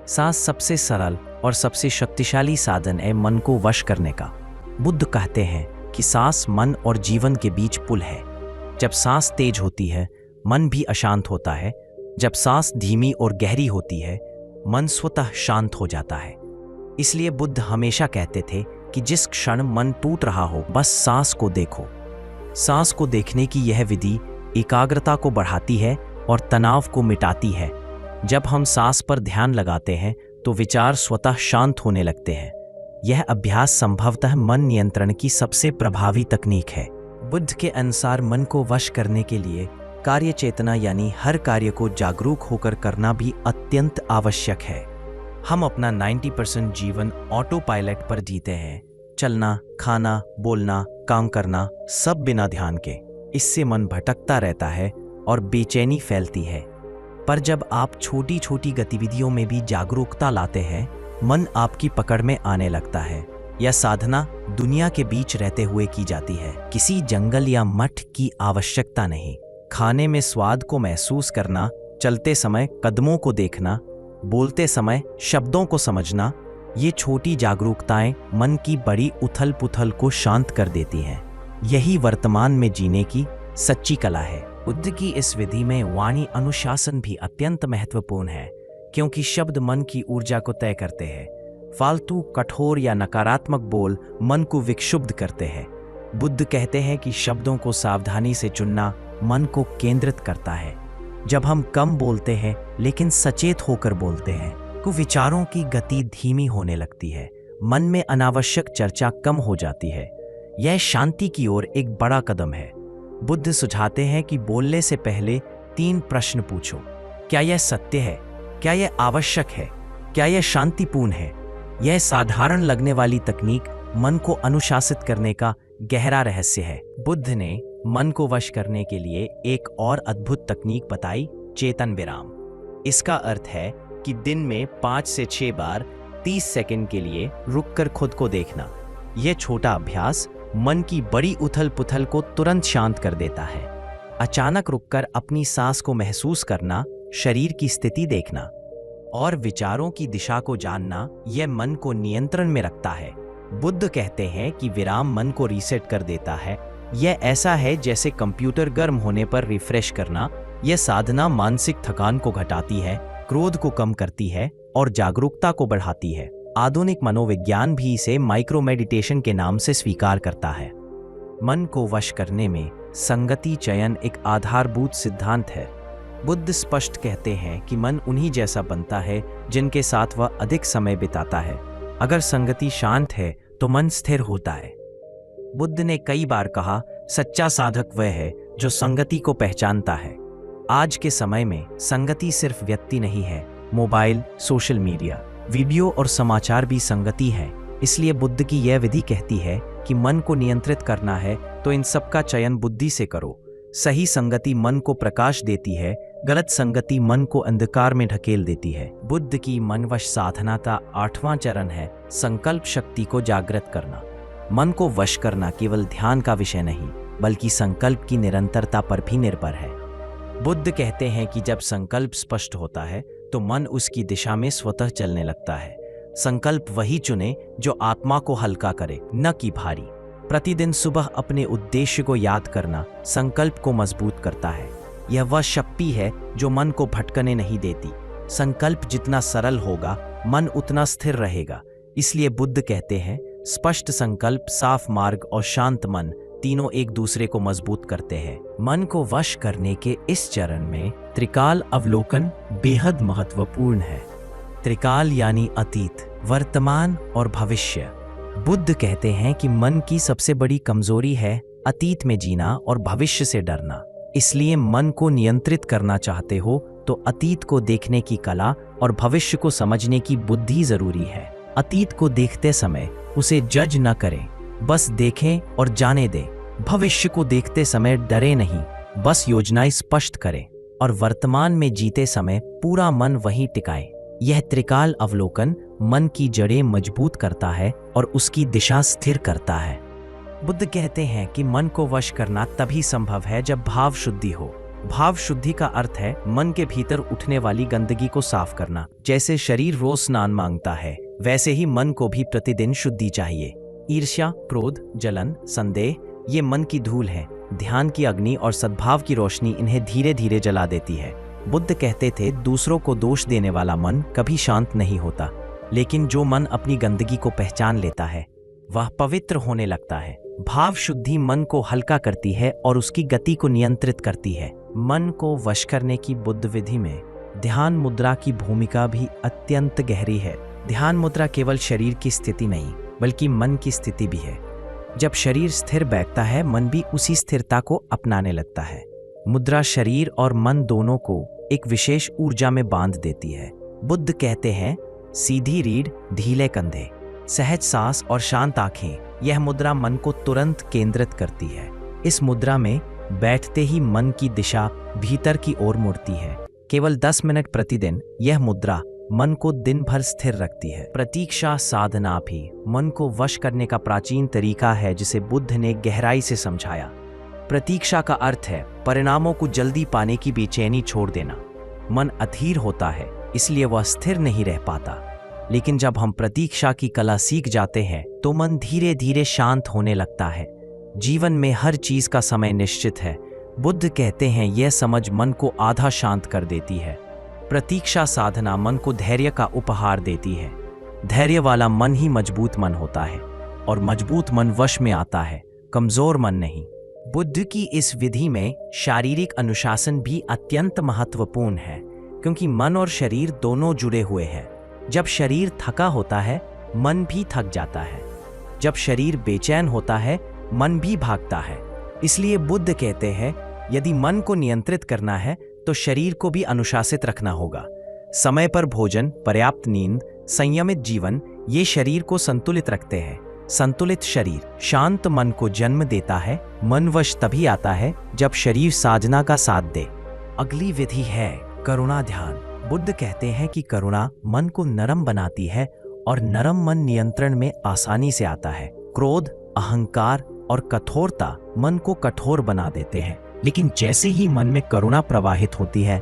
सांस सबसे सरल और सबसे शक्तिशाली साधन है मन को वश करने का। बुद्ध कहते हैं कि सांस मन और जीवन के बीच पुल है। जब सांस तेज होती है, मन भी अशांत होता है। जब सांस धीमी और गहरी होती है, मन स्वतः शांत हो जाता है। इसलिए बुद्ध हमेशा कहते थे कि जिस क्षण मन टूट रहा हो, बस सांस को देखो। सांस को देखने की यह विधि एकाग्रता को बढ़ाती है और तनाव को मिटाती है। जब हम सांस पर ध्यान लगाते हैं तो विचार स्वतः शांत होने लगते हैं। यह अभ्यास संभवतः मन नियंत्रण की सबसे प्रभावी तकनीक है। बुद्ध के अनुसार मन को वश करने के लिए कार्य चेतना यानी हर कार्य को जागरूक होकर करना भी अत्यंत आवश्यक है। हम अपना 90% जीवन ऑटो पायलट पर जीते हैं। चलना, खाना, बोलना, काम करना, सब बिना ध्यान के। इससे मन भटकता रहता है और बेचैनी फैलती है। पर जब आप छोटी छोटी गतिविधियों में भी जागरूकता लाते हैं, मन आपकी पकड़ में आने लगता है। यह साधना दुनिया के बीच रहते हुए की जाती है। किसी जंगल या मठ की आवश्यकता नहीं। खाने में स्वाद को महसूस करना, चलते समय कदमों को देखना, बोलते समय शब्दों को समझना, ये छोटी जागरूकताएं मन की बड़ी उथल पुथल को शांत कर देती हैं। यही वर्तमान में जीने की सच्ची कला है। बुद्ध की इस विधि में वाणी अनुशासन भी अत्यंत महत्वपूर्ण है, क्योंकि शब्द मन की ऊर्जा को तय करते हैं। फालतू, कठोर या नकारात्मक बोल मन को विक्षुब्ध करते हैं। बुद्ध कहते हैं कि शब्दों को सावधानी से चुनना मन को केंद्रित करता है। जब हम कम बोलते हैं लेकिन सचेत होकर बोलते हैं, तो विचारों की गति धीमी होने लगती है। मन में अनावश्यक चर्चा कम हो जाती है। यह शांति की ओर एक बड़ा कदम है। बुद्ध सुझाते हैं कि बोलने से पहले 3 प्रश्न पूछो। क्या यह सत्य है? क्या यह आवश्यक है? क्या यह शांतिपूर्ण है? यह साधारण लगने वाली तकनीक मन को अनुशासित करने का गहरा रहस्य है। बुद्ध ने मन को वश करने के लिए एक और अद्भुत तकनीक बताई, चेतन विराम। इसका अर्थ है कि दिन में 5 से 6 बार 30 सेकंड के लिए रुककर खुद को देखना। यह छोटा अभ्यास मन की बड़ी उथल पुथल को तुरंत शांत कर देता है। अचानक रुककर अपनी सांस को महसूस करना, शरीर की स्थिति देखना और विचारों की दिशा को जानना, यह मन को नियंत्रण में रखता है। बुद्ध कहते हैं कि विराम मन को रीसेट कर देता है। यह ऐसा है जैसे कंप्यूटर गर्म होने पर रिफ्रेश करना। यह साधना मानसिक थकान को घटाती है, क्रोध को कम करती है और जागरूकता को बढ़ाती है। आधुनिक मनोविज्ञान भी इसे माइक्रो मेडिटेशन के नाम से स्वीकार करता है। मन को वश करने में संगति चयन एक आधारभूत सिद्धांत है। बुद्ध स्पष्ट कहते हैं कि मन उन्हीं जैसा बनता है जिनके साथ वह अधिक समय बिताता है। अगर संगति शांत है तो मन स्थिर होता है। बुद्ध ने कई बार कहा, सच्चा साधक वह है जो संगति को पहचानता है। आज के समय में संगति सिर्फ व्यक्ति नहीं है, मोबाइल, सोशल मीडिया, वीडियो और समाचार भी संगति है। इसलिए बुद्ध की यह विधि कहती है कि मन को नियंत्रित करना है तो इन सब का चयन बुद्धि से करो। सही संगति मन को प्रकाश देती है, गलत संगति मन को अंधकार में ढकेल देती है। बुद्ध की मनवश साधना का 8वां चरण है संकल्प शक्ति को जागृत करना। मन को वश करना केवल ध्यान का विषय नहीं, बल्कि संकल्प की निरंतरता पर भी निर्भर है। बुद्ध कहते हैं कि जब संकल्प स्पष्ट होता है तो मन उसकी दिशा में स्वतः चलने लगता है। संकल्प वही चुने जो आत्मा को हल्का करे, न कि भारी। प्रतिदिन सुबह अपने उद्देश्य को याद करना संकल्प को मजबूत करता है। यह वह शक्ति है जो मन को भटकने नहीं देती। संकल्प जितना सरल होगा, मन उतना स्थिर रहेगा। इसलिए बुद्ध कहते हैं, स्पष्ट संकल्प, साफ मार्ग और शांत मन तीनों एक दूसरे को मजबूत करते हैं। मन को वश करने के इस चरण में त्रिकाल अवलोकन बेहद महत्वपूर्ण है। त्रिकाल यानी अतीत, वर्तमान और भविष्य। बुद्ध कहते हैं कि मन की सबसे बड़ी कमजोरी है अतीत में जीना और भविष्य से डरना। इसलिए मन को नियंत्रित करना चाहते हो तो अतीत को देखने की कला और भविष्य को समझने की बुद्धि जरूरी है। अतीत को देखते समय उसे जज न करें, बस देखें और जाने दें। भविष्य को देखते समय डरे नहीं, बस योजनाएं स्पष्ट करें और वर्तमान में जीते समय पूरा मन वहीं टिकाए। यह त्रिकाल अवलोकन मन की जड़ें मजबूत करता है और उसकी दिशा स्थिर करता है। बुद्ध कहते हैं कि मन को वश करना तभी संभव है जब भाव शुद्धि हो। भाव शुद्धि का अर्थ है मन के भीतर उठने वाली गंदगी को साफ करना। जैसे शरीर रोज स्नान मांगता है, वैसे ही मन को भी प्रतिदिन शुद्धि चाहिए। ईर्ष्या, क्रोध, जलन, संदेह ये मन की धूल है। ध्यान की अग्नि और सद्भाव की रोशनी इन्हें धीरे धीरे जला देती है। बुद्ध कहते थे, दूसरों को दोष देने वाला मन कभी शांत नहीं होता, लेकिन जो मन अपनी गंदगी को पहचान लेता है वह पवित्र होने लगता है। भाव शुद्धि मन को हल्का करती है और उसकी गति को नियंत्रित करती है। मन को वश करने की बुद्ध विधि में ध्यान मुद्रा की भूमिका भी अत्यंत गहरी है। ध्यान मुद्रा केवल शरीर की स्थिति नहीं, बल्कि मन की स्थिति भी है। जब शरीर स्थिर बैठता है, मन भी उसी स्थिरता को अपनाने लगता है। मुद्रा शरीर और मन दोनों को एक विशेष ऊर्जा में बांध देती है। बुद्ध कहते हैं, सीधी रीढ़, ढीले कंधे, सहज सांस और शांत आंखें, यह मुद्रा मन को तुरंत केंद्रित करती है। इस मुद्रा में बैठते ही मन की दिशा भीतर की ओर मुड़ती है। केवल 10 मिनट प्रतिदिन यह मुद्रा मन को दिन भर स्थिर रखती है। प्रतीक्षा साधना भी मन को वश करने का प्राचीन तरीका है जिसे बुद्ध ने गहराई से समझाया। प्रतीक्षा का अर्थ है परिणामों को जल्दी पाने की बेचैनी छोड़ देना। मन अधीर होता है, इसलिए वह स्थिर नहीं रह पाता। लेकिन जब हम प्रतीक्षा की कला सीख जाते हैं तो मन धीरे धीरे शांत होने लगता है। जीवन में हर चीज का समय निश्चित है। बुद्ध कहते हैं यह समझ मन को आधा शांत कर देती है। प्रतीक्षा साधना मन को धैर्य का उपहार देती है। धैर्य वाला मन ही मजबूत मन होता है और मजबूत मन वश में आता है, कमजोर मन नहीं। बुद्ध की इस विधि में शारीरिक अनुशासन भी अत्यंत महत्वपूर्ण है, क्योंकि मन और शरीर दोनों जुड़े हुए हैं। जब शरीर थका होता है, मन भी थक जाता है। जब शरीर बेचैन होता है, मन भी भागता है। इसलिए बुद्ध कहते हैं यदि मन को नियंत्रित करना है तो शरीर को भी अनुशासित रखना होगा। समय पर भोजन, पर्याप्त नींद, संयमित जीवन ये शरीर को संतुलित रखते हैं। संतुलित शरीर शांत मन को जन्म देता है। मन वश तभी आता है जब शरीर साधना का साथ दे। अगली विधि है करुणा ध्यान। बुद्ध कहते हैं कि करुणा मन को नरम बनाती है और नरम मन नियंत्रण में आसानी से आता है। क्रोध, अहंकार और कठोरता मन को कठोर बना देते हैं। लेकिन जैसे ही मन में करुणा प्रवाहित होती है,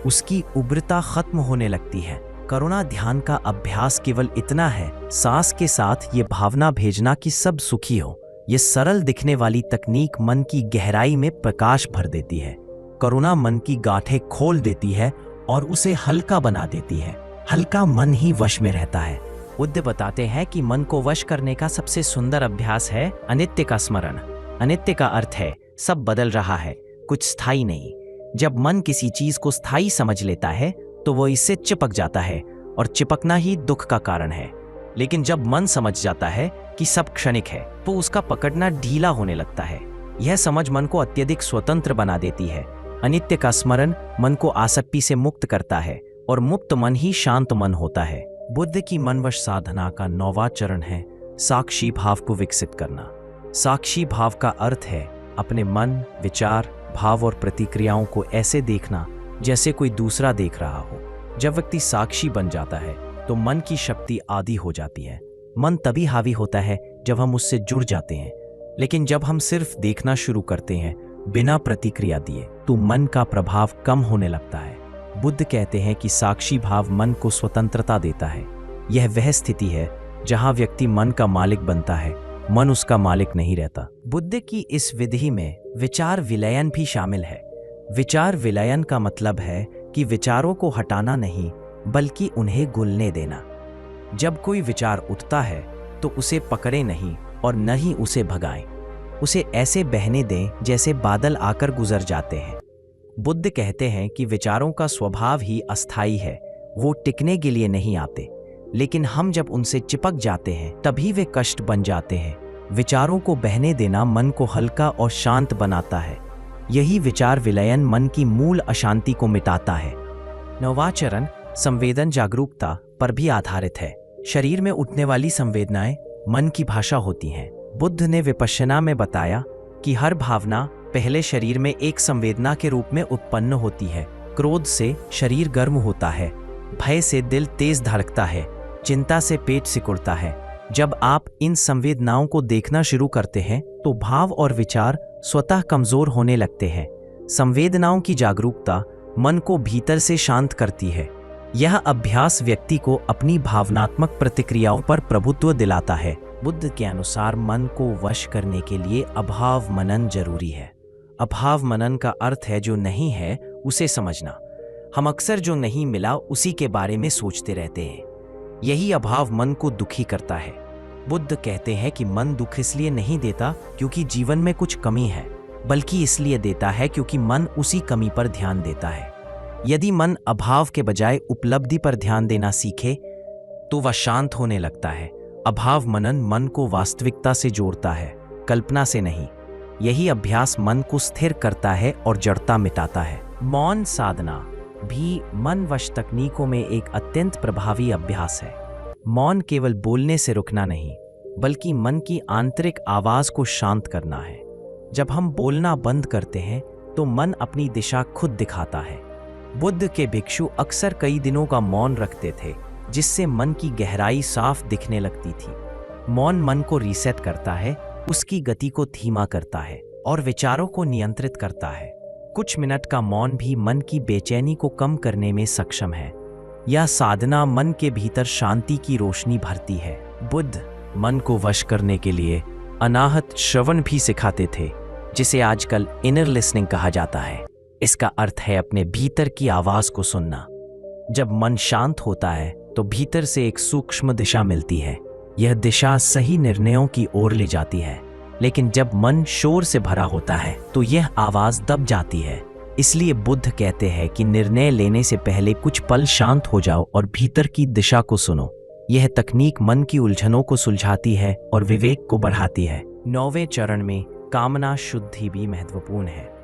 उसकी उग्रता खत्म होने लगती है। करुणा ध्यान का अभ्यास केवल इतना है, सांस के साथ ये भावना भेजना कि सब सुखी हो। ये सरल दिखने वाली तकनीक मन की गहराई में प्रकाश भर देती है। करुणा मन की गांठें खोल देती है और उसे हल्का बना देती है। हल्का मन ही वश में रहता है। बुद्ध बताते हैं कि मन को वश करने का सबसे सुंदर अभ्यास है अनित्य का स्मरण। अनित्य का अर्थ है सब बदल रहा है, कुछ स्थायी नहीं। जब मन किसी चीज को स्थायी समझ लेता है तो वो इससे चिपक जाता है और चिपकना ही दुख का कारण है। लेकिन जब मन समझ जाता है कि सब क्षणिक है तो उसका पकड़ना ढीला होने लगता है। यह समझ मन को अत्यधिक स्वतंत्र बना देती है। अनित्य का स्मरण मन को आसक्ति से मुक्त करता है और मुक्त मन ही शांत मन होता है। बुद्ध की मनवश साधना का 9वां चरण है साक्षी भाव को विकसित करना। साक्षी भाव का अर्थ है अपने मन, विचार, भाव और प्रतिक्रियाओं को ऐसे देखना जैसे कोई दूसरा देख रहा हो। जब व्यक्ति साक्षी बन जाता है तो मन की शक्ति आदी हो जाती है। मन तभी हावी होता है जब हम उससे जुड़ जाते हैं। लेकिन जब हम सिर्फ देखना शुरू करते हैं बिना प्रतिक्रिया दिए तो मन का प्रभाव कम होने लगता है। बुद्ध कहते हैं कि साक्षी भाव मन को स्वतंत्रता देता है। यह वह स्थिति है जहां व्यक्ति मन का मालिक बनता है, मन उसका मालिक नहीं रहता। बुद्ध की इस विधि में विचार विलयन भी शामिल है। विचार विलयन का मतलब है कि विचारों को हटाना नहीं बल्कि उन्हें घुलने देना। जब कोई विचार उठता है तो उसे पकड़े नहीं और न ही उसे भगाएं। उसे ऐसे बहने दें जैसे बादल आकर गुजर जाते हैं। बुद्ध कहते हैं कि विचारों का स्वभाव ही अस्थायी है, वो टिकने के लिए नहीं आते। लेकिन हम जब उनसे चिपक जाते हैं तभी वे कष्ट बन जाते हैं। विचारों को बहने देना मन को हल्का और शांत बनाता है। यही विचार विलयन मन की मूल अशांति को मिटाता है। 9वां चरण संवेदन जागरूकता पर भी आधारित है। शरीर में उठने वाली संवेदनाएं मन की भाषा होती हैं। बुद्ध ने विपश्यना में बताया कि हर भावना पहले शरीर में एक संवेदना के रूप में उत्पन्न होती है। क्रोध से शरीर गर्म होता है, भय से दिल तेज धड़कता है, चिंता से पेट सिकुड़ता है। जब आप इन संवेदनाओं को देखना शुरू करते हैं तो भाव और विचार स्वतः कमजोर होने लगते हैं। संवेदनाओं की जागरूकता मन को भीतर से शांत करती है। यह अभ्यास व्यक्ति को अपनी भावनात्मक प्रतिक्रियाओं पर प्रभुत्व दिलाता है। बुद्ध के अनुसार मन को वश करने के लिए अभाव मनन जरूरी है। अभाव मनन का अर्थ है जो नहीं है उसे समझना। हम अक्सर जो नहीं मिला उसी के बारे में सोचते रहते हैं। यही अभाव मन को दुखी करता है। बुद्ध कहते हैं कि मन दुख इसलिए नहीं देता क्योंकि जीवन में कुछ कमी है, बल्कि इसलिए देता है क्योंकि मन उसी कमी पर ध्यान देता है। यदि मन अभाव के बजाय उपलब्धि पर ध्यान देना सीखे तो वह शांत होने लगता है। अभाव मनन मन को वास्तविकता से जोड़ता है, कल्पना से नहीं। यही अभ्यास मन को स्थिर करता है और जड़ता मिटाता है। मौन साधना भी मन वश तकनीकों में एक अत्यंत प्रभावी अभ्यास है। मौन केवल बोलने से रुकना नहीं, बल्कि मन की आंतरिक आवाज को शांत करना है। जब हम बोलना बंद करते हैं तो मन अपनी दिशा खुद दिखाता है। बुद्ध के भिक्षु अक्सर कई दिनों का मौन रखते थे, जिससे मन की गहराई साफ दिखने लगती थी। मौन मन को रीसेट करता है, उसकी गति को धीमा करता है और विचारों को नियंत्रित करता है। कुछ मिनट का मौन भी मन की बेचैनी को कम करने में सक्षम है। यह साधना मन के भीतर शांति की रोशनी भरती है। बुद्ध मन को वश करने के लिए अनाहत श्रवण भी सिखाते थे, जिसे आजकल इनर लिसनिंग कहा जाता है। इसका अर्थ है अपने भीतर की आवाज को सुनना। जब मन शांत होता है तो भीतर से एक सूक्ष्म दिशा मिलती है। यह दिशा सही निर्णयों की ओर ले जाती है। लेकिन जब मन शोर से भरा होता है तो यह आवाज दब जाती है। इसलिए बुद्ध कहते हैं कि निर्णय लेने से पहले कुछ पल शांत हो जाओ और भीतर की दिशा को सुनो। यह तकनीक मन की उलझनों को सुलझाती है और विवेक को बढ़ाती है। 9वें चरण में कामना शुद्धि भी महत्वपूर्ण है।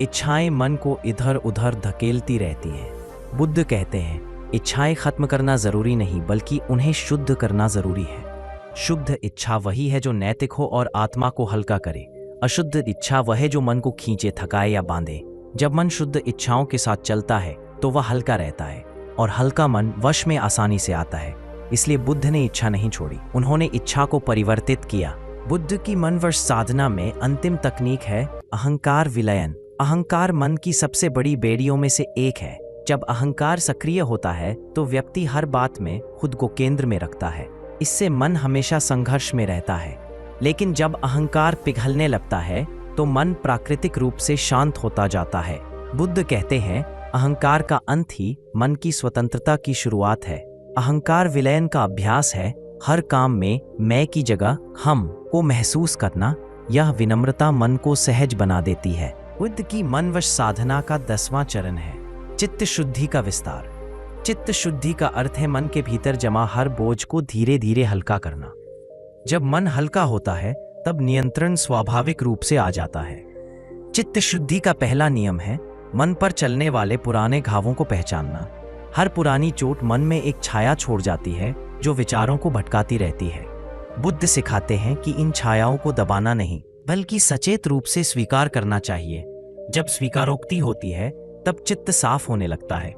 इच्छाएं मन को इधर उधर धकेलती रहती हैं। बुद्ध कहते हैं, इच्छाएं खत्म करना जरूरी नहीं, बल्कि उन्हें शुद्ध करना जरूरी है। शुद्ध इच्छा वही है जो नैतिक हो और आत्मा को हल्का करे। अशुद्ध इच्छा वह है जो मन को खींचे, थकाए या बांधे। जब मन शुद्ध इच्छाओं के साथ चलता है तो वह हल्का रहता है, और हल्का मन वश में आसानी से आता है। इसलिए बुद्ध ने इच्छा नहीं छोड़ी, उन्होंने इच्छा को परिवर्तित किया। बुद्ध की मन वश साधना में अंतिम तकनीक है अहंकार विलयन। अहंकार मन की सबसे बड़ी बेड़ियों में से एक है। जब अहंकार सक्रिय होता है तो व्यक्ति हर बात में खुद को केंद्र में रखता है। इससे मन हमेशा संघर्ष में रहता है। लेकिन जब अहंकार पिघलने लगता है तो मन प्राकृतिक रूप से शांत होता जाता है। बुद्ध कहते हैं, अहंकार का अंत ही मन की स्वतंत्रता की शुरुआत है। अहंकार विलयन का अभ्यास है हर काम में मैं की जगह हम को महसूस करना। यह विनम्रता मन को सहज बना देती है। बुद्ध की मनवश साधना का 10वां चरण है चित्त शुद्धि का विस्तार। चित्त शुद्धि का अर्थ है मन के भीतर जमा हर बोझ को धीरे धीरे हल्का करना। जब मन हल्का होता है तब नियंत्रण स्वाभाविक रूप से आ जाता है। चित्त शुद्धि का पहला नियम है मन पर चलने वाले पुराने घावों को पहचानना। हर पुरानी चोट मन में एक छाया छोड़ जाती है जो विचारों को भटकाती रहती है। बुद्ध सिखाते हैं कि इन छायाओं को दबाना नहीं, बल्कि सचेत रूप से स्वीकार करना चाहिए। जब स्वीकारोक्ति होती है तब चित्त साफ होने लगता है,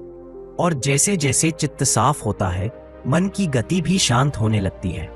और जैसे जैसे चित्त साफ होता है मन की गति भी शांत होने लगती है।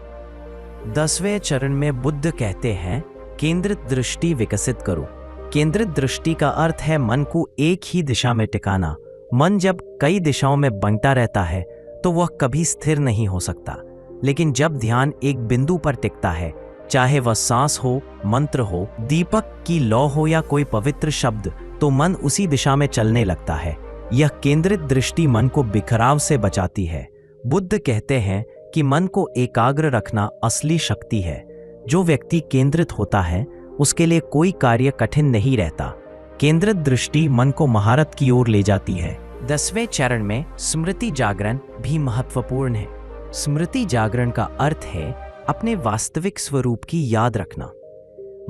10वें चरण में बुद्ध कहते हैं, केंद्रित दृष्टि विकसित करो। केंद्रित दृष्टि का अर्थ है मन को एक ही दिशा में टिकाना। मन जब कई दिशाओं में बंटा रहता है तो वह कभी स्थिर नहीं हो सकता। लेकिन जब ध्यान एक बिंदु पर टिकता है, चाहे वह सांस हो, मंत्र हो, दीपक की लौ हो या कोई पवित्र शब्द, तो मन उसी दिशा में चलने लगता है। यह केंद्रित दृष्टि मन को बिखराव से बचाती है। बुद्ध कहते हैं कि मन को एकाग्र रखना असली शक्ति है। जो व्यक्ति केंद्रित होता है उसके लिए कोई कार्य कठिन नहीं रहता। केंद्रित दृष्टि मन को महारत की ओर ले जाती है। 10वें चरण में स्मृति जागरण भी महत्वपूर्ण है। स्मृति जागरण का अर्थ है अपने वास्तविक स्वरूप की याद रखना।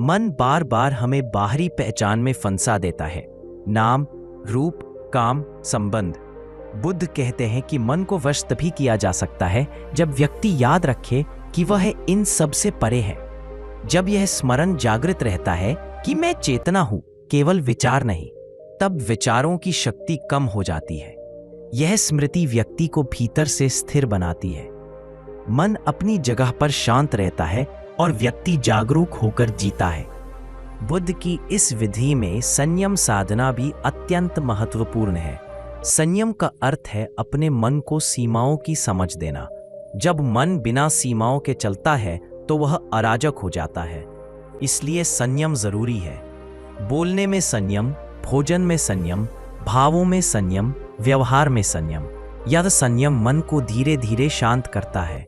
मन बार बार हमें बाहरी पहचान में फंसा देता है, नाम, रूप, काम, संबंध। बुद्ध कहते हैं कि मन को वश तभी किया जा सकता है जब व्यक्ति याद रखे कि वह इन सब से परे है। जब यह स्मरण जागृत रहता है कि मैं चेतना हूं, केवल विचार नहीं, तब विचारों की शक्ति कम हो जाती है। यह स्मृति व्यक्ति को भीतर से स्थिर बनाती है। मन अपनी जगह पर शांत रहता है और व्यक्ति जागरूक होकर जीता है। बुद्ध की इस विधि में संयम साधना भी अत्यंत महत्वपूर्ण है। संयम का अर्थ है अपने मन को सीमाओं की समझ देना। जब मन बिना सीमाओं के चलता है तो वह अराजक हो जाता है। इसलिए संयम जरूरी है। बोलने में संयम, भोजन में संयम, भावों में संयम, व्यवहार में संयम। यह संयम मन को धीरे धीरे शांत करता है।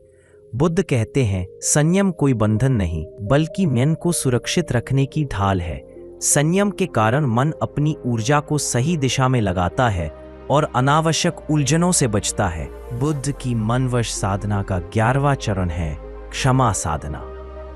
बुद्ध कहते हैं, संयम कोई बंधन नहीं, बल्कि मन को सुरक्षित रखने की ढाल है। संयम के कारण मन अपनी ऊर्जा को सही दिशा में लगाता है और अनावश्यक उलझनों से बचता है। बुद्ध की मनवश साधना का 11वां चरण है क्षमा साधना।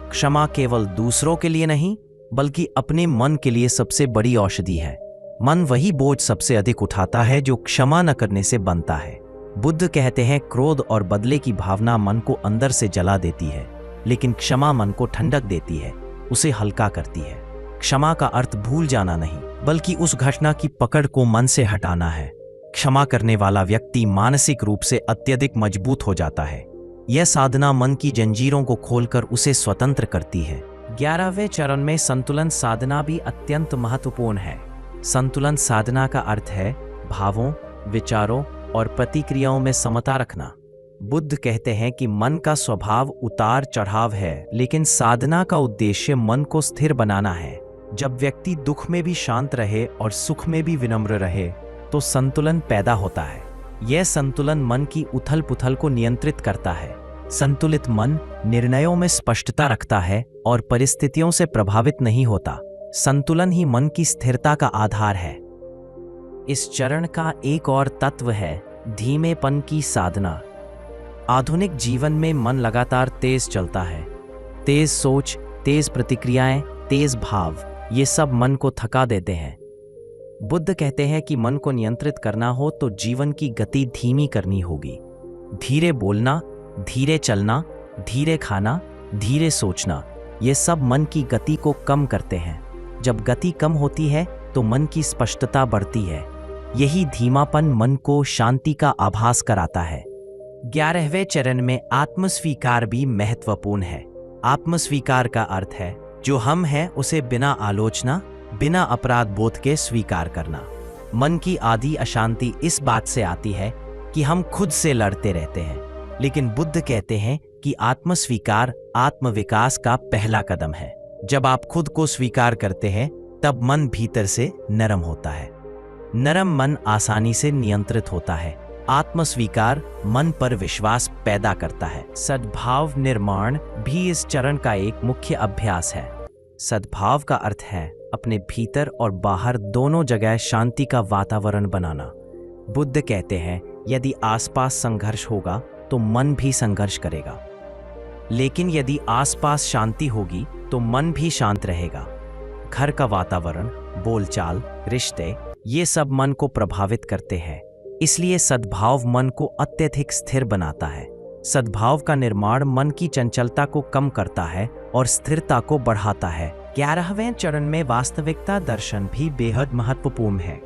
क्षमा केवल दूसरों के लिए नहीं, बल्कि अपने मन के लिए सबसे बड़ी औषधि है। मन वही बोझ सबसे अधिक उठाता है जो क्षमा न करने से बनता है। बुद्ध कहते हैं, क्रोध और बदले की भावना मन को अंदर से जला देती है, लेकिन क्षमा मन को ठंडक देती है, उसे हल्का करती है। क्षमा का अर्थ भूल जाना नहीं, बल्कि उस घटना की पकड़ को मन से हटाना है। क्षमा करने वाला व्यक्ति मानसिक रूप से अत्यधिक मजबूत हो जाता है। यह साधना मन की जंजीरों को खोलकर उसे स्वतंत्र करती है। 11वें चरण में संतुलन साधना भी अत्यंत महत्वपूर्ण है। संतुलन साधना का अर्थ है भावों, विचारों और प्रतिक्रियाओं में समता रखना। बुद्ध कहते हैं कि मन का स्वभाव उतार चढ़ाव है, लेकिन साधना का उद्देश्य मन को स्थिर बनाना है। जब व्यक्ति दुख में भी शांत रहे और सुख में भी विनम्र रहे तो संतुलन पैदा होता है। यह संतुलन मन की उथल पुथल को नियंत्रित करता है। संतुलित मन निर्णयों में स्पष्टता रखता है और परिस्थितियों से प्रभावित नहीं होता। संतुलन ही मन की स्थिरता का आधार है। इस चरण का एक और तत्व है धीमेपन की साधना। आधुनिक जीवन में मन लगातार तेज चलता है। तेज सोच, तेज प्रतिक्रियाएं, तेज भाव, ये सब मन को थका देते हैं। बुद्ध कहते हैं कि मन को नियंत्रित करना हो तो जीवन की गति धीमी करनी होगी। धीरे बोलना, धीरे चलना, धीरे खाना, धीरे सोचना, ये सब मन की गति को कम करते हैं। जब गति कम होती है तो मन की स्पष्टता बढ़ती है। यही धीमापन मन को शांति का आभास कराता है। 11वें चरण में आत्मस्वीकार भी महत्वपूर्ण है। आत्मस्वीकार का अर्थ है जो हम हैं उसे बिना आलोचना, बिना अपराध बोध के स्वीकार करना। मन की आधी अशांति इस बात से आती है कि हम खुद से लड़ते रहते हैं, लेकिन बुद्ध कहते हैं कि आत्मस्वीकार आत्मविकास का पहला कदम है। जब आप खुद को स्वीकार करते हैं तब मन भीतर से नरम होता है। नरम मन आसानी से नियंत्रित होता है। आत्मस्वीकार मन पर विश्वास पैदा करता है। सद्भाव निर्माण भी इस चरण का एक मुख्य अभ्यास है। सद्भाव का अर्थ है अपने भीतर और बाहर दोनों जगह शांति का वातावरण बनाना। बुद्ध कहते हैं यदि आसपास संघर्ष होगा तो मन भी संघर्ष करेगा, लेकिन यदि आसपास शांति होगी तो मन भी शांत रहेगा। घर का वातावरण, बोलचाल, रिश्ते, ये सब मन को प्रभावित करते हैं। इसलिए सद्भाव मन को अत्यधिक स्थिर बनाता है। सद्भाव का निर्माण मन की चंचलता को कम करता है और स्थिरता को बढ़ाता है। 11वें चरण में वास्तविकता दर्शन भी बेहद महत्वपूर्ण है।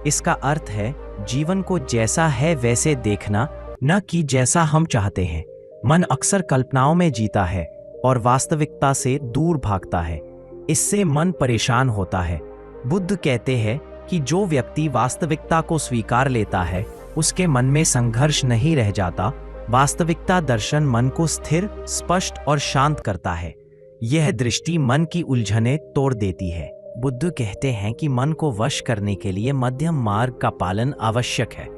इसका अर्थ है जीवन को जैसा है वैसे देखना, न कि जैसा हम चाहते हैं। मन अक्सर कल्पनाओं में जीता है और वास्तविकता से दूर भागता है। इससे मन परेशान होता है। बुद्ध कहते हैं कि जो व्यक्ति वास्तविकता को स्वीकार लेता है उसके मन में संघर्ष नहीं रह जाता। वास्तविकता दर्शन मन को स्थिर, स्पष्ट और शांत करता है। यह दृष्टि मन की उलझनें तोड़ देती है। बुद्ध कहते हैं कि मन को वश करने के लिए मध्यम मार्ग का पालन आवश्यक है।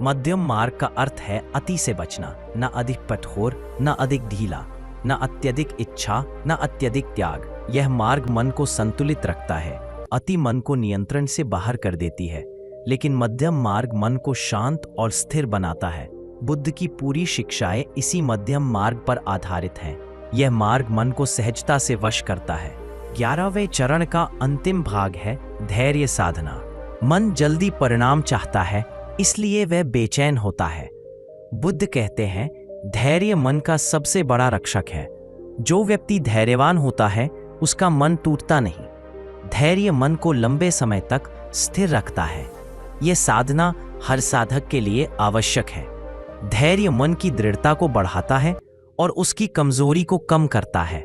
मध्यम मार्ग का अर्थ है अति से बचना, न अधिक कठोर, न अधिक ढीला, न अत्यधिक इच्छा, न अत्यधिक त्याग। यह मार्ग मन को संतुलित रखता है। अति मन को नियंत्रण से बाहर कर देती है, लेकिन मध्यम मार्ग मन को शांत और स्थिर बनाता है। बुद्ध की पूरी शिक्षाएं इसी मध्यम मार्ग पर आधारित हैं। यह मार्ग मन को सहजता से वश करता है। 11वें चरण का अंतिम भाग है धैर्य साधना। मन जल्दी परिणाम चाहता है, इसलिए वह बेचैन होता है। बुद्ध कहते हैं धैर्य मन का सबसे बड़ा रक्षक है। जो व्यक्ति धैर्यवान होता है उसका मन टूटता नहीं। धैर्य मन को लंबे समय तक स्थिर रखता है। यह साधना हर साधक के लिए आवश्यक है। धैर्य मन की दृढ़ता को बढ़ाता है और उसकी कमजोरी को कम करता है।